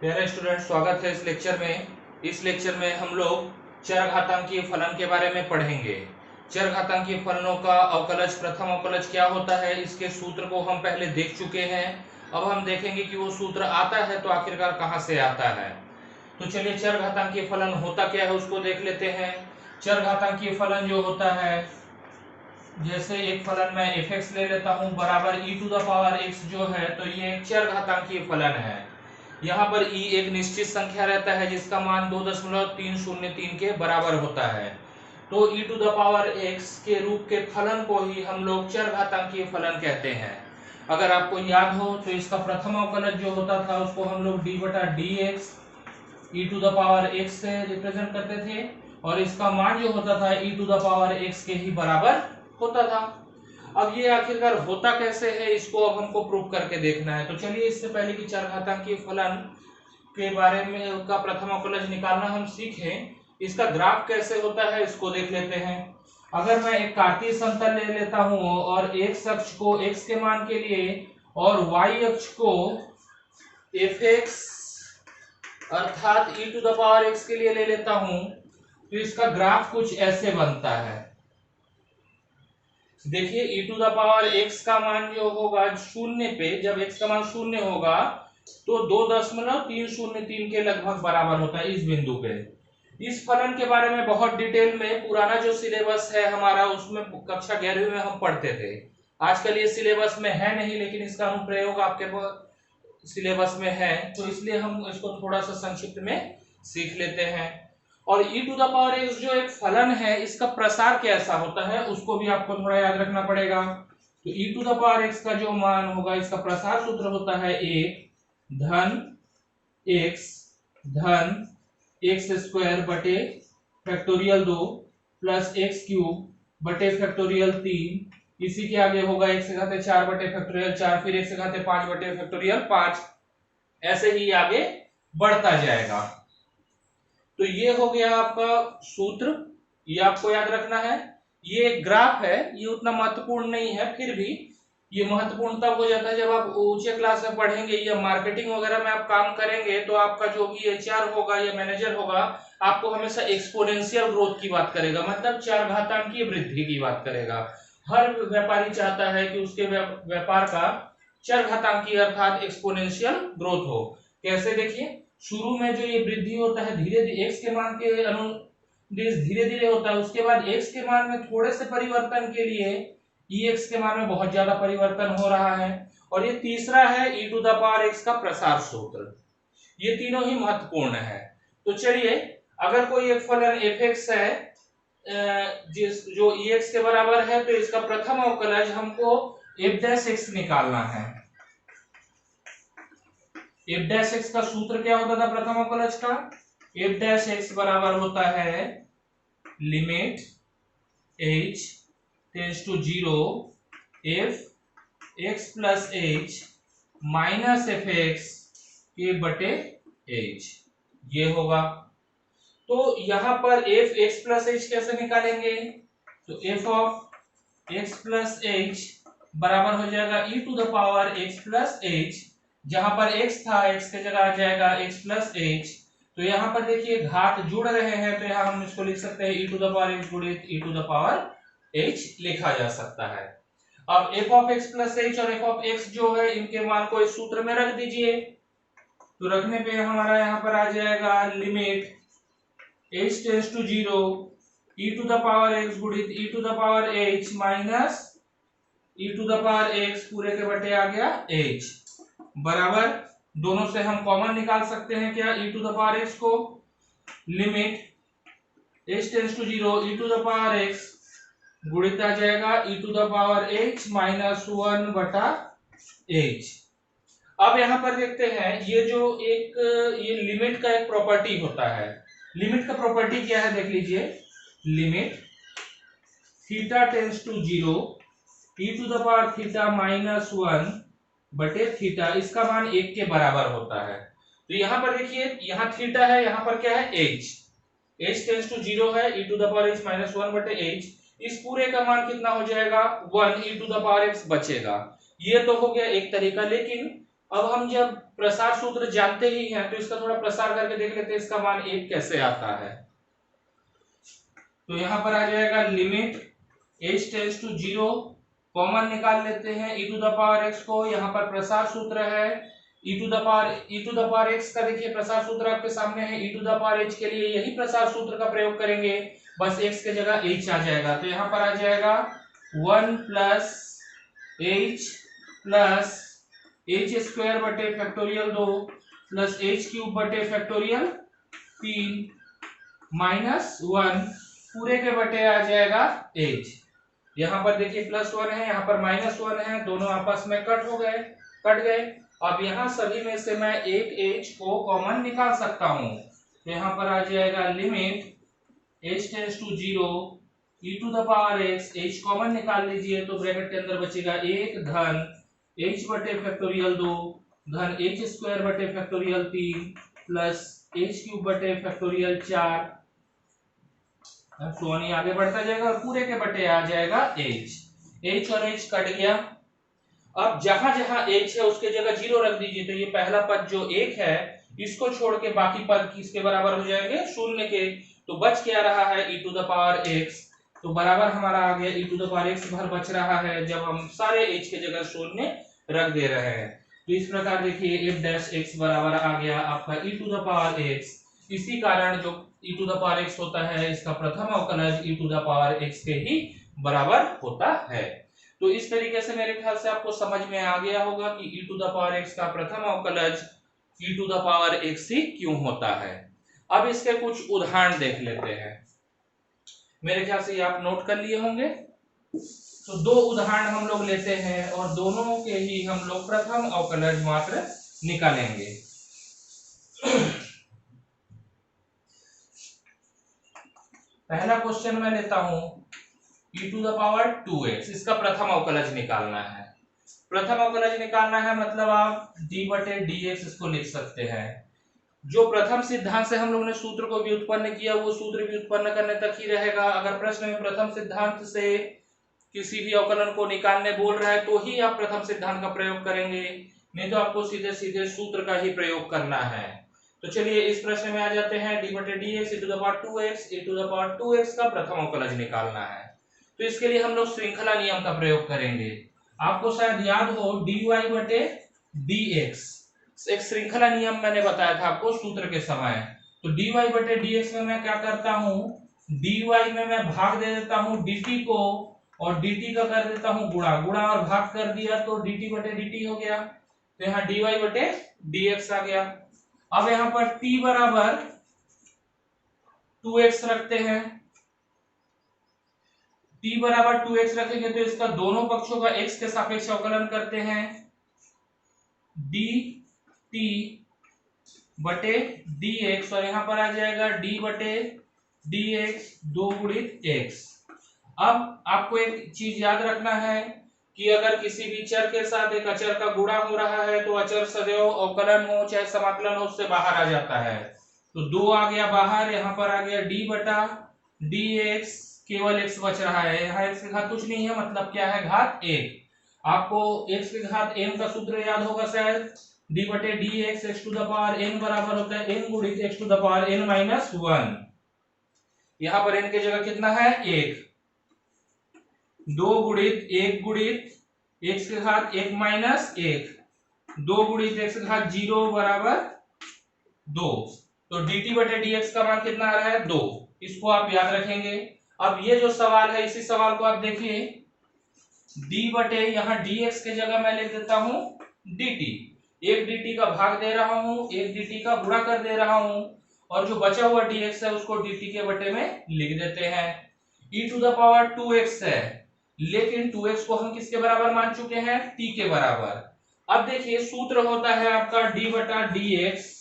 प्यारे स्टूडेंट, स्वागत है इस लेक्चर में। इस लेक्चर में हम लोग चरघातांकीय फलन के बारे में पढ़ेंगे। चरघातांकीय फलनों का अवकलज, प्रथम अवकलज क्या होता है, इसके सूत्र को हम पहले देख चुके हैं। अब हम देखेंगे कि वो सूत्र आता है तो आखिरकार कहाँ से आता है। तो चलिए, चरघातांकीय फलन होता क्या है उसको देख लेते हैं। चरघातांकीय फलन जो होता है, जैसे एक फलन मैं f(x) ले लेता हूं बराबर e⁻x जो है, तो ये एक चरघातांकीय फलन है। यहाँ पर e एक निश्चित संख्या रहता है जिसका मान 2.303 के बराबर होता है। तो e⁻x के रूप के फलन को ही हम लोग चरघातांकीय फलन कहते हैं। अगर आपको याद हो तो इसका प्रथम अवकलज जो होता था उसको हम लोग d/dx e⁻x से रिप्रेजेंट करते थे, और इसका मान जो होता था e⁻x के ही बराबर होता था। अब ये आखिरकार होता कैसे है, इसको अब हमको प्रूव करके देखना है। तो चलिए, इससे पहले कि चरघातांकीय फलन के बारे में का प्रथम अवकलज निकालना हम सीखें, इसका ग्राफ कैसे होता है इसको देख लेते हैं। अगर मैं एक कार्तीय समतल ले लेता हूं और x अक्ष को x के मान के लिए और y अक्ष को f(x) अर्थात e⁻x के लिए ले लेता हूं, तो इसका ग्राफ कुछ ऐसे बनता है। देखिए, e⁻x का मान जो होगा शून्य पे, जब x का मान शून्य होगा तो 2.303 के लगभग बराबर होता है इस बिंदु पे। इस फलन के बारे में बहुत डिटेल में पुराना जो सिलेबस है हमारा, उसमें कक्षा 11वीं में हम पढ़ते थे। आजकल ये सिलेबस में है नहीं, लेकिन इसका अनुप्रयोग आपके सिलेबस में है, तो इसलिए हम इसको थोड़ा सा संक्षिप्त में सीख लेते हैं। और e⁻x जो एक फलन है, इसका प्रसार कैसा होता है उसको भी आपको थोड़ा याद रखना पड़ेगा। तो e⁻x का जो मान होगा, इसका प्रसार सूत्र होता है 1 धन x² बटे फैक्टोरियल 2 प्लस x³ बटे फैक्टोरियल 3, इसी के आगे होगा x⁴ बटे फैक्टोरियल 4, फिर x⁵ बटे फैक्टोरियल 5, ऐसे ही आगे बढ़ता जाएगा। तो ये हो गया आपका सूत्र, ये आपको याद रखना है। ये एक ग्राफ है, ये उतना महत्वपूर्ण नहीं है, फिर भी ये महत्वपूर्ण तब हो जाता है जब आप ऊंचे क्लास में पढ़ेंगे या मार्केटिंग वगैरह में आप काम करेंगे, तो आपका जो भी HR होगा या मैनेजर होगा, आपको हमेशा एक्सपोनेंशियल ग्रोथ की बात करेगा, मतलब चरघातांकीय वृद्धि की बात करेगा। हर व्यापारी चाहता है कि उसके व्यापार का चरघातांकीय अर्थात एक्सपोनेंशियल ग्रोथ हो। कैसे, देखिए, शुरू में जो ये वृद्धि होता है धीरे धीरे x के मान के अनुदिश धीरे धीरे होता है, उसके बाद x के मान में थोड़े से परिवर्तन के लिए ex के मान में बहुत ज्यादा परिवर्तन हो रहा है। और ये तीसरा है e⁻x का प्रसार सूत्र। ये तीनों ही महत्वपूर्ण है। तो चलिए, अगर कोई एक फलन f(x) है जो ex के बराबर है, तो इसका प्रथम अवकलज हमको f'(x) निकालना है। f'(x) का सूत्र क्या होता था प्रथम अवकलज का? f'(x) बराबर होता है limit h tends to 0 f(x + h) minus f(x) के बटे h, ये होगा। तो यहां पर f(x + h) कैसे निकालेंगे? तो f(x + h) बराबर हो जाएगा e⁻x + h, जहां पर x था x के जगह आ जाएगा x + h। तो यहाँ पर देखिए घात जुड़ रहे हैं, तो यहाँ हम इसको लिख सकते हैं e⁻x गुणित e⁻h लिखा जा सकता है। अब f(x + h) और f(x) जो है, इनके मान को इस सूत्र में रख दीजिए। तो रखने पे हमारा यहाँ पर आ जाएगा limit h tends to 0 e⁻x गुणित e⁻h माइनस e⁻x पूरे के बटे आ गया h, बराबर दोनों से हम कॉमन निकाल सकते हैं क्या e⁻x को। Limit h tends to 0 e⁻x गुणित आ जाएगा e⁻h माइनस 1 बटा h। अब यहां पर देखते हैं, ये जो ये लिमिट का एक प्रॉपर्टी होता है। लिमिट का प्रॉपर्टी क्या है, देख लीजिए। Limit theta tends to 0 e⁻θ minus 1 बटे थीटा, इसका मान 1 के बराबर होता है। तो यहाँ पर देखिए, यहाँ थीटा है, यहाँ पर क्या है h टेंड्स टू 0 है, e⁻h माइनस 1 बटे h। इस पूरे का मान कितना हो जाएगा 1, e⁻x बचेगा। ये तो हो गया एक तरीका, लेकिन अब हम जब प्रसार सूत्र जानते ही हैं तो इसका थोड़ा प्रसार करके देख लेते हैं इसका मान 1 कैसे आता है। तो यहां पर आ जाएगा limit h tends to 0, common निकाल लेते हैं e to the power x को। यहाँ पर प्रसार सूत्र है e to the power x का, देखिए प्रसार सूत्र आपके सामने है। e to the power h के लिए यही प्रसार सूत्र का प्रयोग करेंगे, बस x के जगह h आ जाएगा। तो यहाँ पर आ जाएगा 1 plus h plus h square बटे फैक्टोरियल 2 प्लस h क्यूब बटे फैक्टोरियल 3 माइनस 1 पूरे के बटे आ जाएगा h। यहाँ पर देखिए प्लस 1 है, यहाँ पर माइनस 1 है, दोनों आपस में कट गए। अब यहाँ सभी में से मैं एक h को कॉमन निकाल सकता हूँ। तो यहाँ पर आ जाएगा limit h tends to 0 e to the power x, h common निकाल लीजिए तो ब्रैकेट के अंदर बचेगा 1 धन h बटे फैक्टोरियल 2 धन h स्क्वायर बटे फैक्टोरियल 3 प्लस h क्यूब बटे फैक्टोरियल 4। अब सोनी आगे बढ़ता जाएगा और पूरे के बटे आ जाएगा h और h कट गया। अब जहां जहां h है उसके जगह 0 रख दीजिए। तो ये पहला पद जो 1 है इसको छोड़ के बाकी पद किसके बराबर हो जाएंगे, शून्य के। तो बच क्या रहा है e to the power x, तो बराबर हमारा आ गया e to the power x भर बच रहा है जब हम सारे h के जगह शून्य रख दे रहे हैं। तो इस प्रकार देखिए f डैश x बराबर आ गया आपका e to the power x। इसी कारण जो e to the power x होता है इसका प्रथम अवकलज e to the power x के ही बराबर होता है। तो इस तरीके से मेरे ख्याल से आपको समझ में आ गया होगा कि e to the power x का प्रथम अवकलज e to the power x ही क्यों होता है। अब इसके कुछ उदाहरण देख लेते हैं, मेरे ख्याल से ये आप नोट कर लिए होंगे। तो दो उदाहरण हम लोग लेते हैं और दोनों के ही हम लोग प्रथम अवकलज मात्र निकालेंगे। पहला क्वेश्चन मैं लेता हूं e to the power 2x, इसका प्रथम अवकलज निकालना है। प्रथम अवकलज निकालना है मतलब आप d बटे dx इसको लिख सकते हैं। जो प्रथम सिद्धांत से हम लोग ने सूत्र को व्युत्पन्न किया वो सूत्र व्युत्पन्न करने तक ही रहेगा। अगर प्रश्न में प्रथम सिद्धांत से किसी भी अवकलन को निकालने बोल रहा है तो ही आप प्रथम सिद्धांत का प्रयोग करेंगे, नहीं तो आपको सीधे सीधे सूत्र का ही प्रयोग करना है। तो चलिए इस प्रश्न में आ जाते हैं d बटे dx e to the power 2x, e to the power 2x का प्रथम अवकलज निकालना है। तो इसके लिए हम लोग श्रृंखला नियम का प्रयोग करेंगे। आपको शायद याद हो dy बटे dx, एक श्रृंखला नियम मैंने बताया था आपको सूत्र के समय। तो dy बटे dx में मैं क्या करता हूं, dy में मैं भाग दे देता हूं dt को और dt का कर देता हूं गुणा, गुणा और भाग कर दिया तो dt बटे dt हो गया। तो यहाँ dy बटे dx आ गया। अब यहाँ पर t बराबर 2x रखते हैं, t बराबर 2x रखेंगे तो इसका दोनों पक्षों का x के सापेक्ष अवकलन करते हैं। dt बटे dx और यहाँ पर आ जाएगा d बटे dx 2 गुणित x। अब आपको एक चीज याद रखना है कि अगर किसी भी चर के साथ एक अचर का गुणा हो रहा है तो अचर सदैव अवकलन हो चाहे समाकलन हो उससे बाहर आ जाता है। तो 2 आ गया बाहर, यहाँ पर आ गया d बटा dx, केवल x बच रहा है। यहाँ x की घात कुछ नहीं है मतलब क्या है, घात 1। आपको x की घात n का सूत्र याद होगा शायद, d बटे dx x to the power n बराबर होता है n गुणित x to the power n minus 1। यहाँ पर n की जगह कितना है 1, 2 गुणित 1 गुणित x की घात 1 माइनस 1, 2 गुणित x की घात 0 बराबर 2। तो dt बटे dx का मान कितना आ रहा है 2, इसको आप याद रखेंगे। अब ये जो सवाल है इसी सवाल को आप देखिए, d बटे यहाँ dx के जगह मैं लिख देता हूं dt, एक dt का भाग दे रहा हूं, एक dt का गुणा कर दे रहा हूं और जो बचा हुआ dx है उसको dt के बटे में लिख देते हैं। e to the power 2x है लेकिन 2x को हम किसके बराबर मान चुके हैं, t के बराबर। अब देखिए सूत्र होता है आपका d बटा dx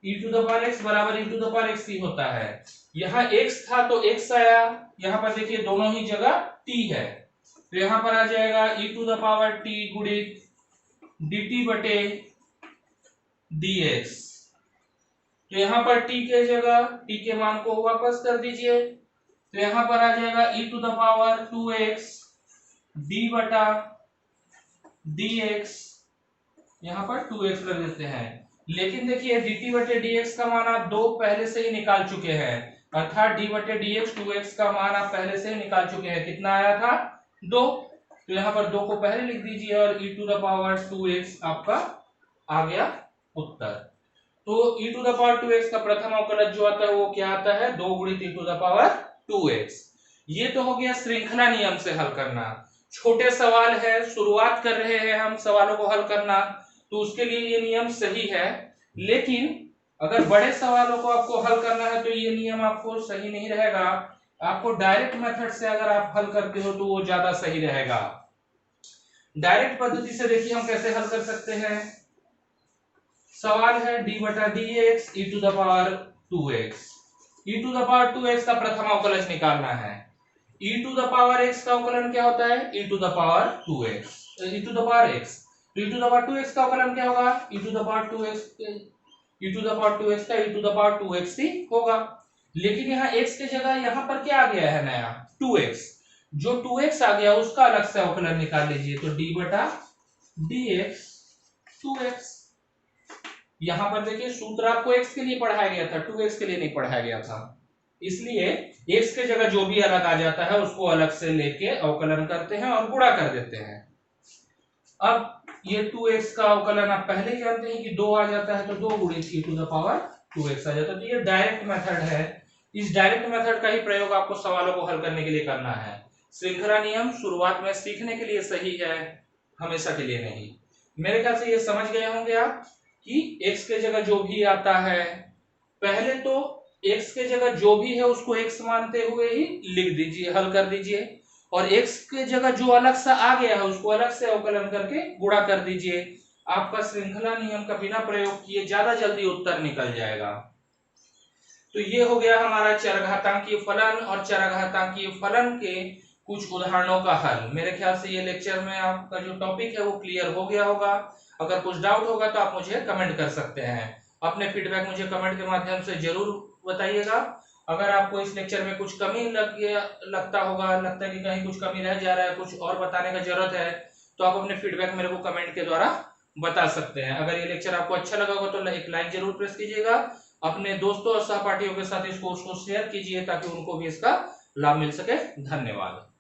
e to the power x बराबर e to the power x ही होता है। यहाँ x था तो x आया, यहाँ पर देखिए दोनों ही जगह t है तो यहाँ पर आ जाएगा e to the power t गुणित dt बटे dx। तो यहाँ पर t के जगह t के मान को वापस कर दीजिए तो यहाँ पर आ जाएगा e to the power 2x d बटा dx यहाँ पर 2x रख देते हैं। लेकिन देखिए dt बटे dx का मान आप 2 पहले से ही निकाल चुके हैं, अर्थात d बटे dx 2x का मान आप पहले से ही निकाल चुके हैं। कितना आया था? 2। तो यहाँ पर 2 को पहले लिख दीजिए और e to the power 2x आपका आ गया उत्तर। तो e to the power 2x का प्रथम अवकलज जो आता है वो क्या आता है? 2 गुणित e to the power 2x। ये तो हो गया श्रृंखला नियम से हल करना। छोटे सवाल है, शुरुआत कर रहे हैं हम सवालों को हल करना, तो उसके लिए ये नियम सही है। लेकिन अगर बड़े सवालों को आपको हल करना है तो ये नियम आपको सही नहीं रहेगा। आपको डायरेक्ट मेथड से अगर आप हल करते हो तो वो ज्यादा सही रहेगा। डायरेक्ट पद्धति से देखिए हम कैसे हल कर सकते हैं। सवाल है d बटा dx e to the power 2x। e to the power 2x का प्रथम अवकलज निकालना है। e to the power x का अवकलन क्या होता है? e to the power 2x, e to the power x। e to the power 2x का अवकलन क्या होगा? e to the power 2x, e to the power 2x का e to the power 2x ही होगा। लेकिन यहाँ x की जगह यहाँ पर क्या आ गया है नया? 2x। जो 2x आ गया उसका अलग से अवकलन निकाल लीजिए, तो d बटा dx 2x। यहां पर देखिए सूत्र आपको x के लिए पढ़ाया गया था, 2x के लिए नहीं पढ़ाया गया था, इसलिए x के जगह जो भी अलग आ जाता है उसको अलग से लेके अवकलन करते हैं और गुणा कर देते हैं। अब ये 2x का अवकलन आप पहले ही जानते हैं कि 2 आ जाता है, तो 2 गुणित e to the power 2x आ जाता है। तो ये डायरेक्ट मेथड है। इस डायरेक्ट मेथड का ही प्रयोग आपको सवालों को हल करने के लिए करना है। श्रृंखला नियम शुरुआत में सीखने के लिए सही है, हमेशा के लिए नहीं। मेरे ख्याल से ये समझ गए होंगे आप कि x के जगह जो भी आता है, पहले तो x के जगह जो भी है उसको x मानते हुए ही लिख दीजिए, हल कर दीजिए, और x के जगह जो अलग सा आ गया है उसको अलग से अवकलन करके गुणा कर दीजिए। आपका श्रृंखला नियम का बिना प्रयोग किए ज्यादा जल्दी उत्तर निकल जाएगा। तो ये हो गया हमारा चरघातांकीय फलन और चरघातांकीय फलन के कुछ उदाहरणों का हल। मेरे ख्याल से ये लेक्चर में आपका जो टॉपिक है वो क्लियर हो गया होगा। अगर कुछ डाउट होगा तो आप मुझे कमेंट कर सकते हैं। अपने फीडबैक मुझे कमेंट के माध्यम से जरूर बताइएगा। अगर आपको इस लेक्चर में कुछ कमी लगता है कि कहीं कुछ कमी रह जा रहा है, कुछ और बताने का जरूरत है, तो आप अपने फीडबैक मेरे को कमेंट के द्वारा बता सकते हैं। अगर ये लेक्चर आपको अच्छा लगा होगा तो एक लाइक जरूर प्रेस कीजिएगा। अपने दोस्तों और सहपाठियों के साथ इसको शेयर कीजिए ताकि उनको भी इसका लाभ मिल सके। धन्यवाद।